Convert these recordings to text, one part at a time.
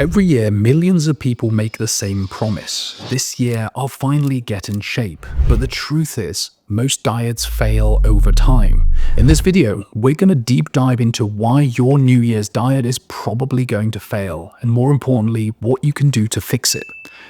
Every year, millions of people make the same promise. This year, I'll finally get in shape. But the truth is, most diets fail over time. In this video, we're going to deep dive into why your New Year's diet is probably going to fail, and more importantly, what you can do to fix it.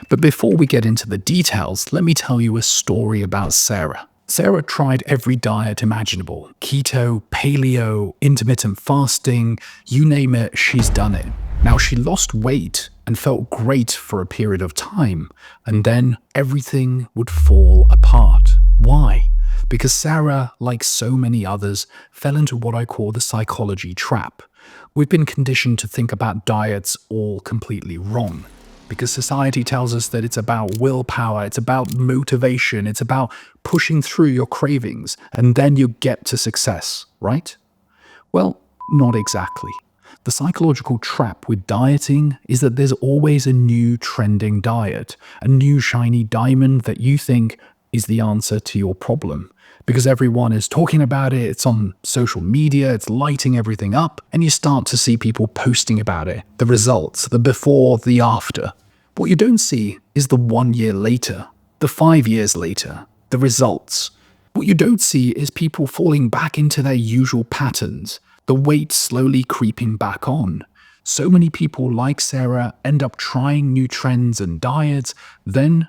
But before we get into the details, let me tell you a story about Sarah. Sarah tried every diet imaginable. Keto, paleo, intermittent fasting, you name it, she's done it. Now, she lost weight and felt great for a period of time, and then everything would fall apart. Why? Because Sarah, like so many others, fell into what I call the psychology trap. We've been conditioned to think about diets all completely wrong, because society tells us that it's about willpower, it's about motivation, it's about pushing through your cravings, and then you get to success, right? Well, not exactly. The psychological trap with dieting is that there's always a new trending diet, a new shiny diamond that you think is the answer to your problem. Because everyone is talking about it, it's on social media, it's lighting everything up, and you start to see people posting about it, the results, the before, the after. What you don't see is the 1 year later, the 5 years later, the results. What you don't see is people falling back into their usual patterns, the weight slowly creeping back on. So many people like Sarah end up trying new trends and diets, then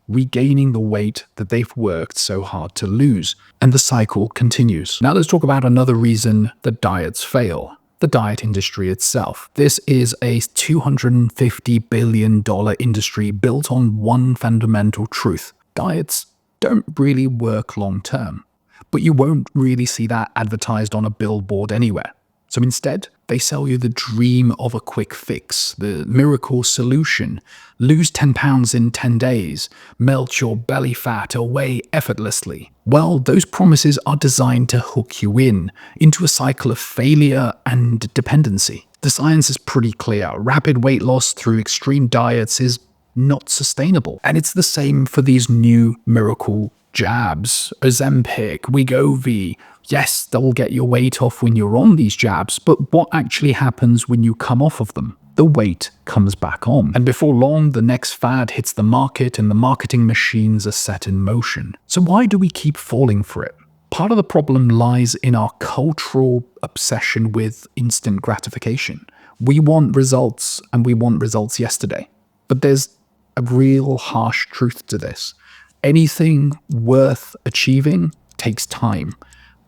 regaining the weight that they've worked so hard to lose. And the cycle continues. Now let's talk about another reason that diets fail. The diet industry itself. This is a $250 billion industry built on one fundamental truth. Diets don't really work long term. But you won't really see that advertised on a billboard anywhere. So instead, they sell you the dream of a quick fix, the miracle solution. Lose 10 pounds in 10 days, melt your belly fat away effortlessly. Well, those promises are designed to hook you into a cycle of failure and dependency. The science is pretty clear. Rapid weight loss through extreme diets is not sustainable. And it's the same for these new miracle jabs, Ozempic, Wegovy. Yes, they'll get your weight off when you're on these jabs, but what actually happens when you come off of them? The weight comes back on. And before long, the next fad hits the market and the marketing machines are set in motion. So why do we keep falling for it? Part of the problem lies in our cultural obsession with instant gratification. We want results, and we want results yesterday. But there's a real harsh truth to this. Anything worth achieving takes time.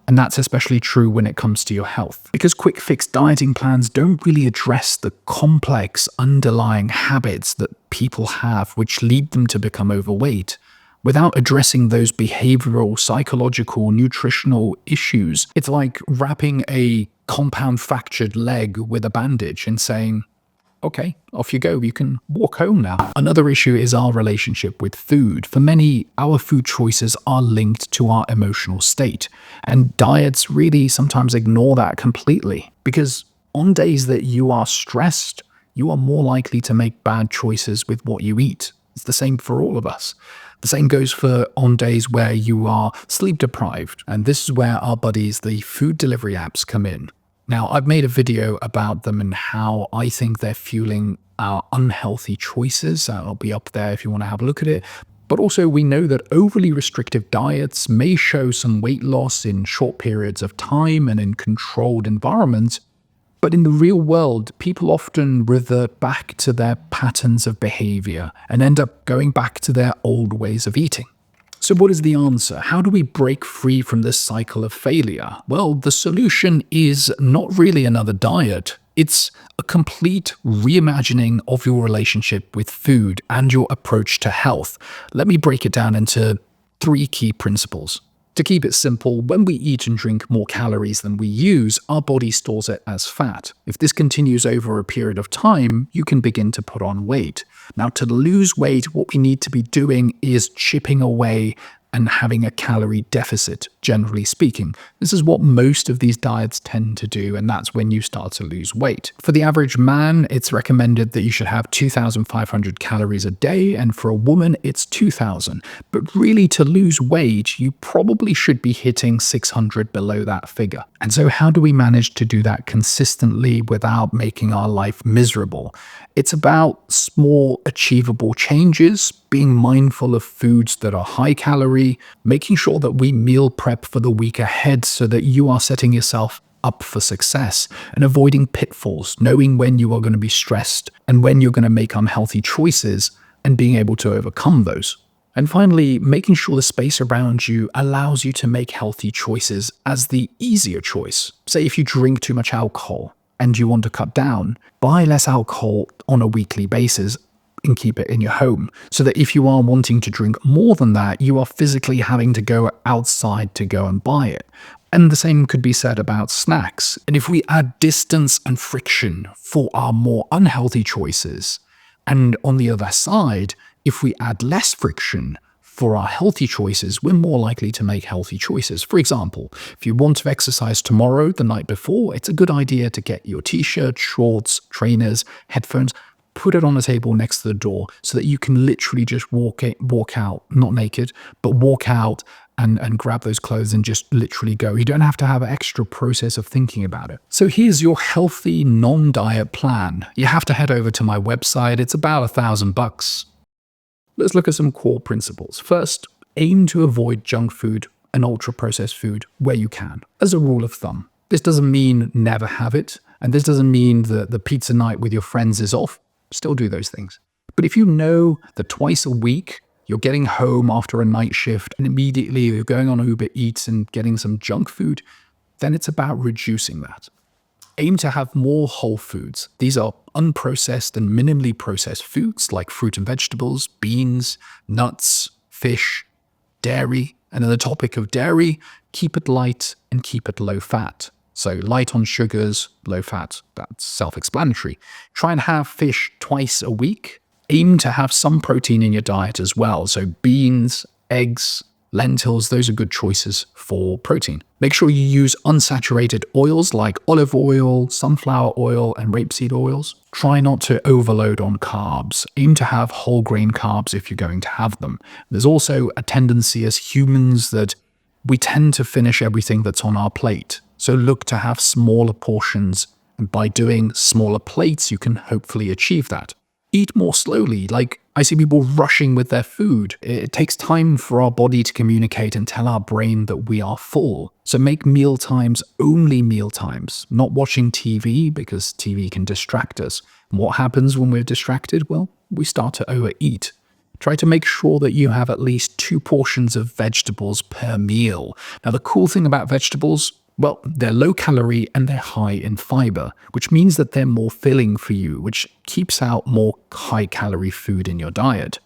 And that's especially true when it comes to your health. Because quick fix dieting plans don't really address the complex underlying habits that people have which lead them to become overweight. Without addressing those behavioral, psychological, nutritional issues, it's like wrapping a compound fractured leg with a bandage and saying, okay, off you go, you can walk home now. Another issue is our relationship with food. For many, our food choices are linked to our emotional state, and diets really sometimes ignore that completely. Because on days that you are stressed, you are more likely to make bad choices with what you eat. It's the same for all of us. The same goes for on days where you are sleep deprived, and this is where our buddies, the food delivery apps, come in. Now, I've made a video about them and how I think they're fueling our unhealthy choices. I'll be up there if you want to have a look at it. But also, we know that overly restrictive diets may show some weight loss in short periods of time and in controlled environments. But in the real world, people often revert back to their patterns of behavior and end up going back to their old ways of eating. So what is the answer? How do we break free from this cycle of failure? Well, the solution is not really another diet. It's a complete reimagining of your relationship with food and your approach to health. Let me break it down into 3 key principles. To keep it simple, when we eat and drink more calories than we use, our body stores it as fat. If this continues over a period of time, you can begin to put on weight. Now, to lose weight, what we need to be doing is chipping away and having a calorie deficit, generally speaking. This is what most of these diets tend to do, and that's when you start to lose weight. For the average man, it's recommended that you should have 2,500 calories a day, and for a woman, it's 2,000. But really, to lose weight, you probably should be hitting 600 below that figure. And so how do we manage to do that consistently without making our life miserable? It's about small, achievable changes, being mindful of foods that are high calorie, making sure that we meal prep for the week ahead so that you are setting yourself up for success, and avoiding pitfalls, knowing when you are going to be stressed and when you're going to make unhealthy choices and being able to overcome those. And finally, making sure the space around you allows you to make healthy choices as the easier choice. Say if you drink too much alcohol and you want to cut down, buy less alcohol on a weekly basis and keep it in your home, so that if you are wanting to drink more than that, you are physically having to go outside to go and buy it. And the same could be said about snacks. And if we add distance and friction for our more unhealthy choices, and on the other side, if we add less friction for our healthy choices, we're more likely to make healthy choices. For example, if you want to exercise tomorrow, the night before, it's a good idea to get your t-shirt, shorts, trainers, headphones, put it on a table next to the door so that you can literally just walk out, not naked, but walk out and grab those clothes and just literally go. You don't have to have an extra process of thinking about it. So here's your healthy, non-diet plan. You have to head over to my website. It's about $1,000. Let's look at some core principles. First, aim to avoid junk food and ultra-processed food where you can, as a rule of thumb. This doesn't mean never have it, and this doesn't mean that the pizza night with your friends is off. Still do those things. But if you know that twice a week you're getting home after a night shift and immediately you're going on Uber Eats and getting some junk food, then it's about reducing that. Aim to have more whole foods. These are unprocessed and minimally processed foods like fruit and vegetables, beans, nuts, fish, dairy. And on the topic of dairy, keep it light and keep it low fat. So light on sugars, low fat, that's self-explanatory. Try and have fish twice a week. Aim to have some protein in your diet as well. So beans, eggs, lentils, those are good choices for protein. Make sure you use unsaturated oils like olive oil, sunflower oil, and rapeseed oils. Try not to overload on carbs. Aim to have whole grain carbs if you're going to have them. There's also a tendency as humans that we tend to finish everything that's on our plate. So look to have smaller portions, and by doing smaller plates, you can hopefully achieve that. Eat more slowly. Like, I see people rushing with their food. It takes time for our body to communicate and tell our brain that we are full. So make meal times only meal times, not watching TV, because TV can distract us. And what happens when we're distracted? Well, we start to overeat. Try to make sure that you have at least 2 portions of vegetables per meal. Now, the cool thing about vegetables, well, they're low calorie and they're high in fiber, which means that they're more filling for you, which keeps out more high calorie food in your diet.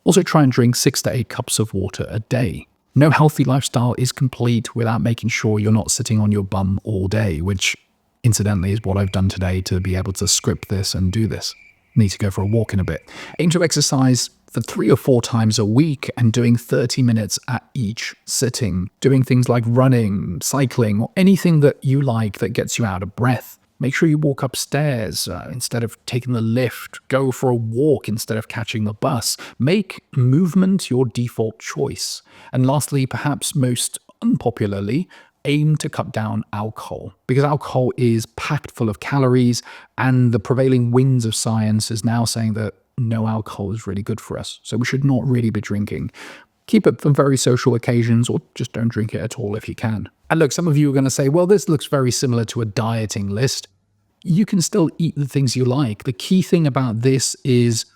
Also try and drink 6 to 8 cups of water a day. No healthy lifestyle is complete without making sure you're not sitting on your bum all day, which incidentally is what I've done today to be able to script this and do this. Need to go for a walk in a bit. Aim to exercise for 3 or 4 times a week and doing 30 minutes at each sitting. Doing things like running, cycling, or anything that you like that gets you out of breath. Make sure you walk upstairs instead of taking the lift. Go for a walk instead of catching the bus. Make movement your default choice. And lastly, perhaps most unpopularly, aim to cut down alcohol, because alcohol is packed full of calories, and the prevailing winds of science is now saying that no alcohol is really good for us. So we should not really be drinking. Keep it for very social occasions, or just don't drink it at all if you can. And look, some of you are going to say, well, this looks very similar to a dieting list. You can still eat the things you like. The key thing about this is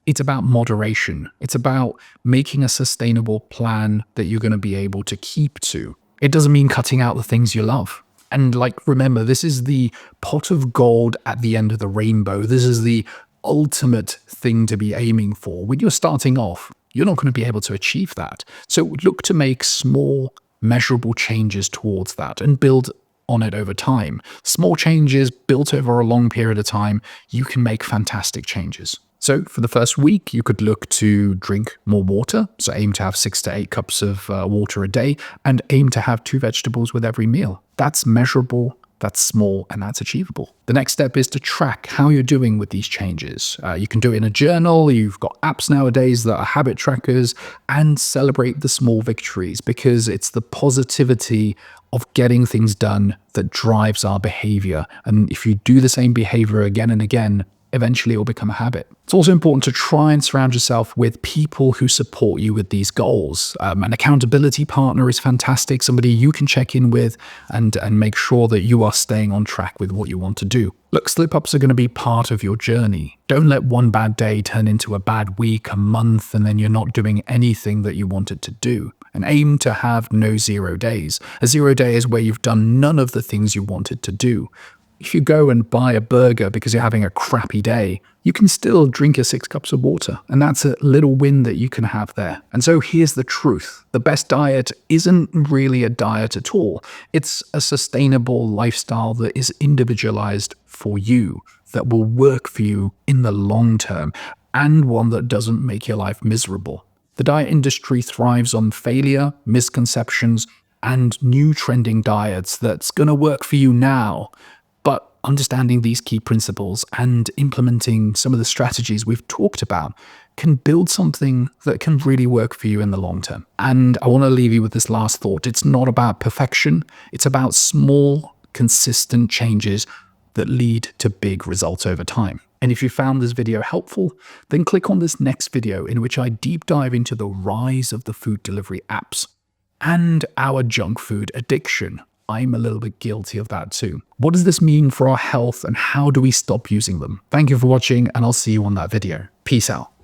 it's about moderation. It's about making a sustainable plan that you're going to be able to keep to. It doesn't mean cutting out the things you love. And remember, this is the pot of gold at the end of the rainbow. This is the ultimate thing to be aiming for. When you're starting off, you're not going to be able to achieve that. So look to make small, measurable changes towards that and build on it over time. Small changes built over a long period of time, you can make fantastic changes. So for the first week, you could look to drink more water. So aim to have 6 to 8 cups of water a day and aim to have 2 vegetables with every meal. That's measurable, that's small, and that's achievable. The next step is to track how you're doing with these changes. You can do it in a journal. You've got apps nowadays that are habit trackers, and celebrate the small victories, because it's the positivity of getting things done that drives our behavior. And if you do the same behavior again and again, eventually it will become a habit. It's also important to try and surround yourself with people who support you with these goals. An accountability partner is fantastic, somebody you can check in with and make sure that you are staying on track with what you want to do. Look, slip-ups are going to be part of your journey. Don't let one bad day turn into a bad week, a month, and then you're not doing anything that you wanted to do. And aim to have no 0 days. A 0 day is where you've done none of the things you wanted to do. If you go and buy a burger because you're having a crappy day, you can still drink your 6 cups of water, and that's a little win that you can have there. And so here's the truth. The best diet isn't really a diet at all. It's a sustainable lifestyle that is individualized for you, that will work for you in the long term, and one that doesn't make your life miserable. The diet industry thrives on failure, misconceptions, and new trending diets that's going to work for you now. But understanding these key principles and implementing some of the strategies we've talked about can build something that can really work for you in the long term. And I want to leave you with this last thought. It's not about perfection. It's about small, consistent changes that lead to big results over time. And if you found this video helpful, then click on this next video in which I deep dive into the rise of the food delivery apps and our junk food addiction. I'm a little bit guilty of that too. What does this mean for our health, and how do we stop using them? Thank you for watching, and I'll see you on that video. Peace out.